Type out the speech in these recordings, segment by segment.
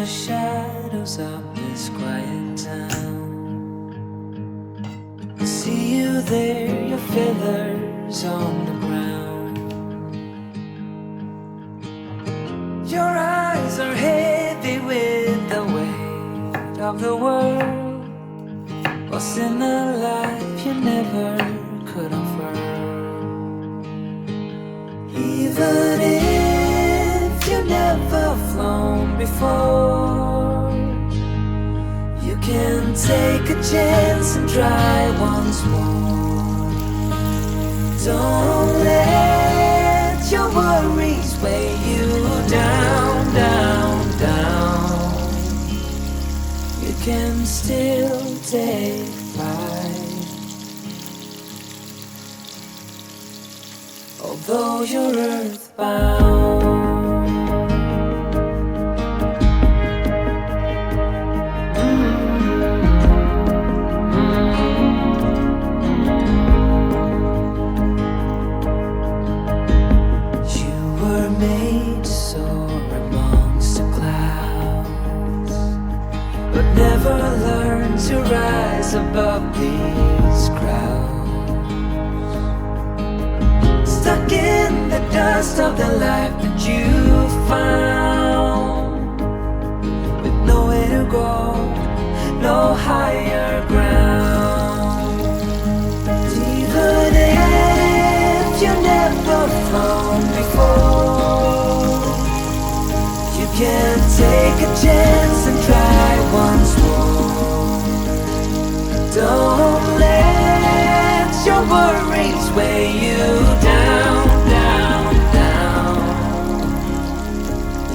the shadows of this quiet town, I see you there, your feathers on the ground. Your eyes are heavy with the weight of the world. What's in a life you never could offer? Even if you never flown before, you can take a chance and try once more. Don't let your worries weigh you down, down, down. You can still take flight, although you're earthbound. Never learn to rise above these crowds, stuck in the dust of the life that you found, with nowhere to go, no higher ground. Even if you never flown before, you can take a chance and try once more. Don't let your worries weigh you down, down, down.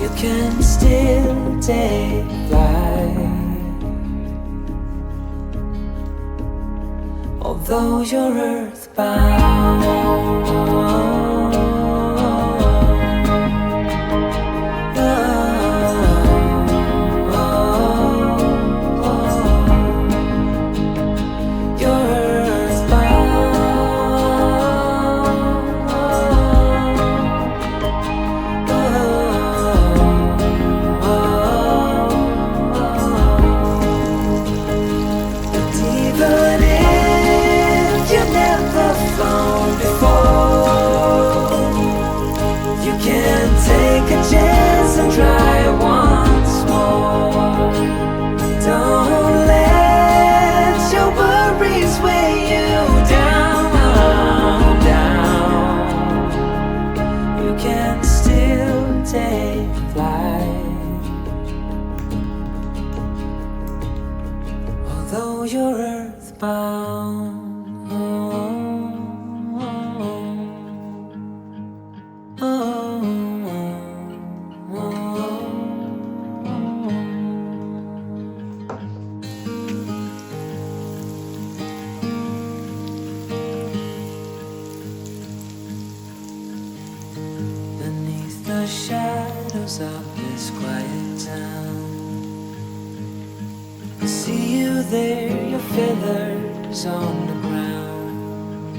You can still take flight, although you're earthbound. Take a chance and try once more. Don't let your worries weigh you down, down. You can still take flight, although you're earthbound. The shadows of this quiet town, I see you there, your feathers on the ground.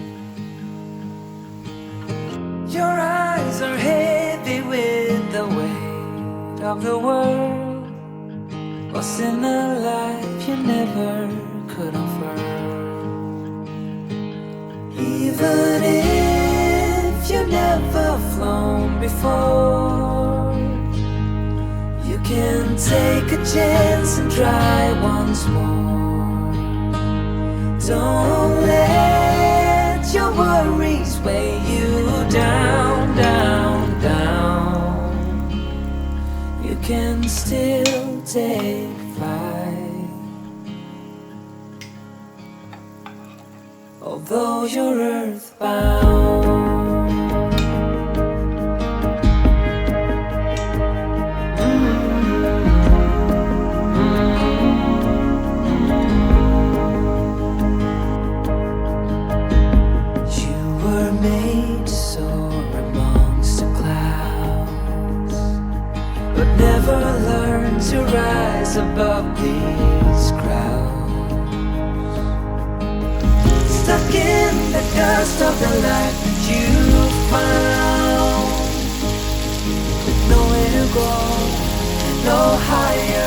Your eyes are heavy with the weight of the world. What's in a life you never could offer? Even if you never flown before, you can take a chance and try once more. Don't let your worries weigh you down, down, down. You can still take flight, although you're earthbound. Never learn to rise above these crowds, stuck in the dust of the life that you found, with nowhere to go, no higher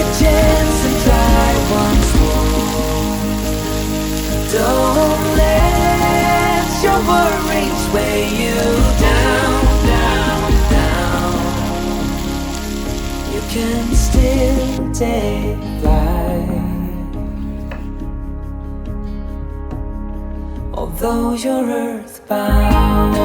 a chance and try once more. Don't let your worries weigh you down, down, down. You can still take flight, although you're earthbound.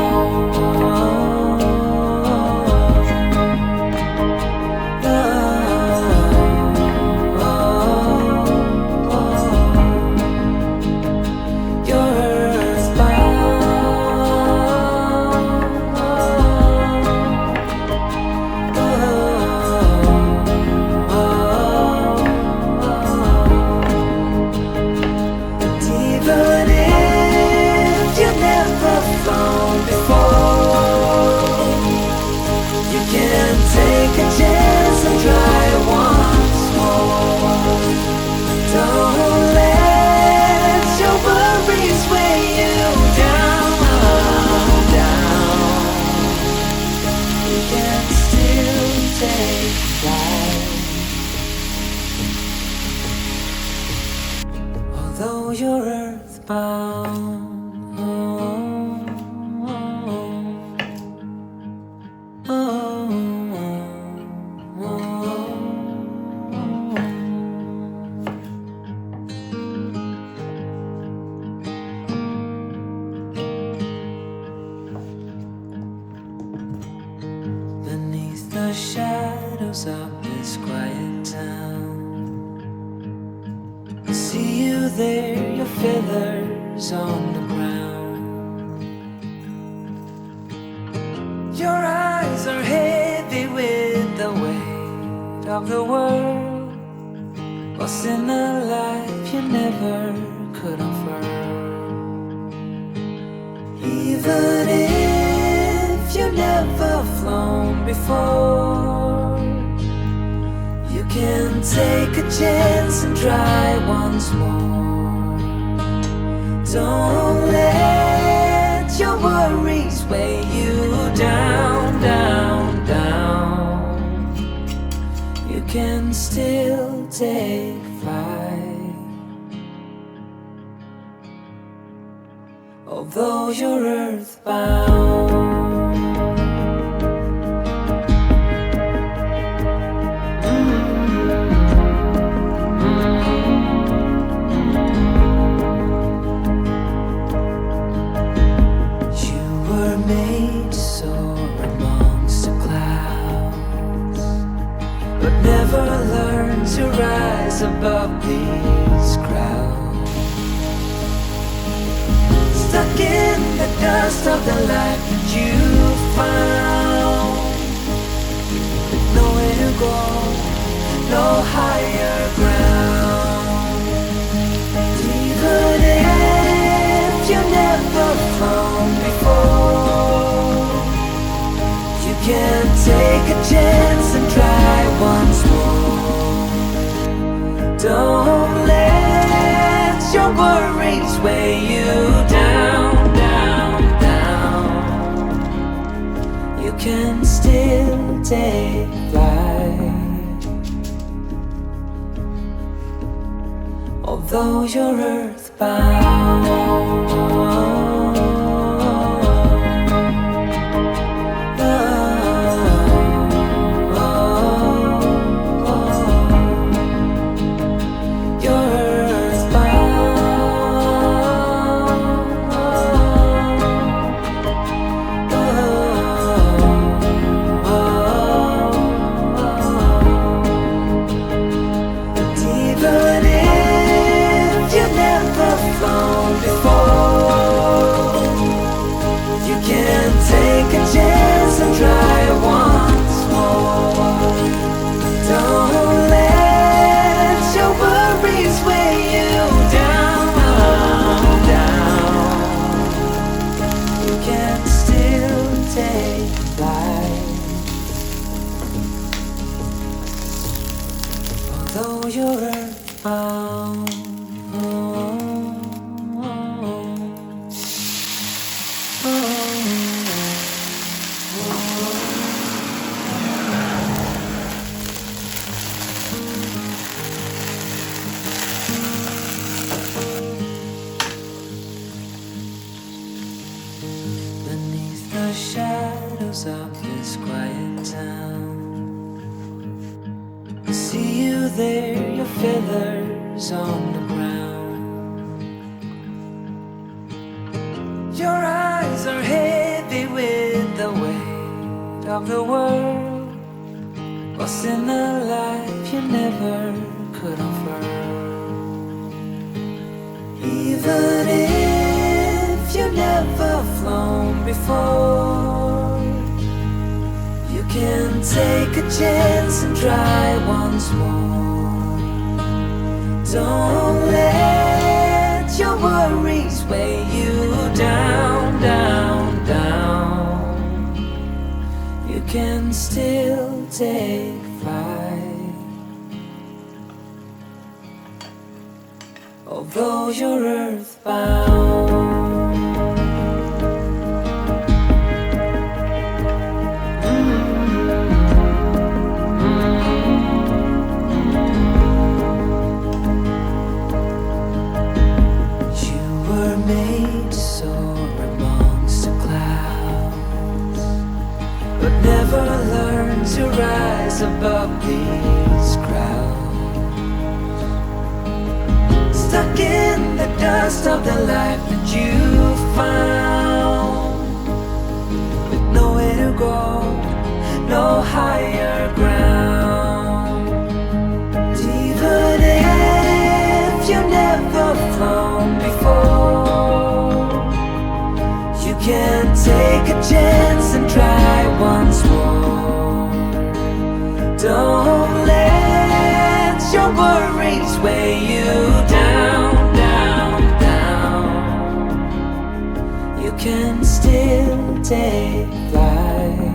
Although you're earthbound. Beneath the shadows of this quiet town, I see you there, your feathers on the ground. Your eyes are heavy with the weight of the world. What's in a life you never could unfurl? Even if you've never flown before, you can take a chance and try once more. Don't let your worries weigh you down, down, down. You can still take flight, although you're earthbound. Made to soar amongst the clouds, but never learn to rise above these crowds. Stuck in the dust of the life that you found, with nowhere to go, no higher ground. Even if you never flown before, you can take a chance and try once more. Don't let your worries weigh you down, down, down. You can still take flight, although you're earthbound. Even if you've never flown before, shadows of this quiet town. I see you there, your feathers on the ground. Your eyes are heavy with the weight of the world. What's in a life you never could unfurl? Even if you've never flown before, you can take a chance and try once more. Don't let your worries weigh you down, down, down. You can still take flight, although you're earthbound. Made to soar amongst the clouds, but never learn to rise above these crowds. Stuck in the dust of the life that you found, with nowhere to go, no higher ground. Even if you've never flown before, you can take a chance and try once more. Don't let your worries weigh you down, down, down. You can still take flight,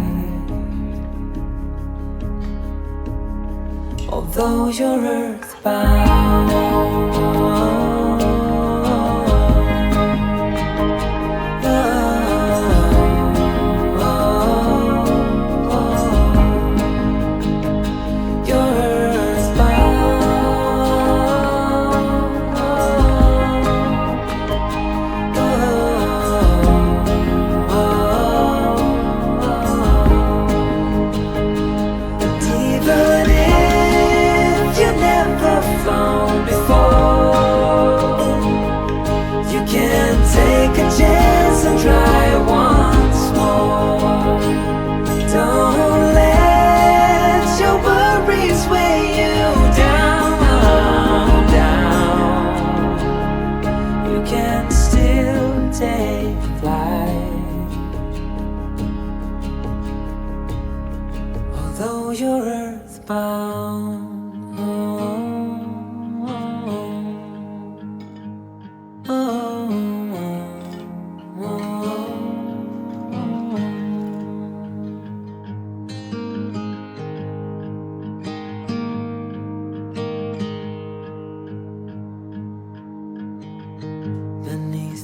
although you're earthbound.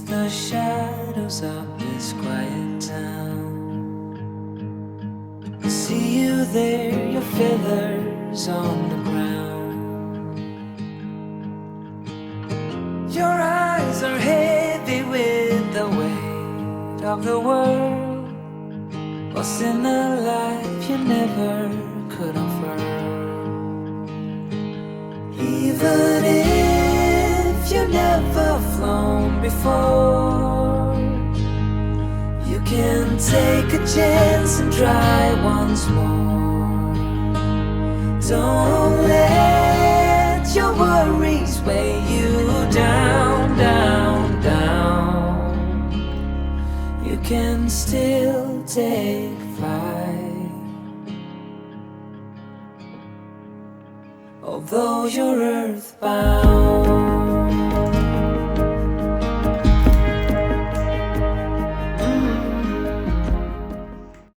The shadows of this quiet town, I see you there, your feathers on the ground. Your eyes are heavy with the weight of the world. What's in a life you never could unfurl? Even if you've never flown before, you can take a chance and try once more. Don't let your worries weigh you down, down, down. You can still take flight, although you're earthbound.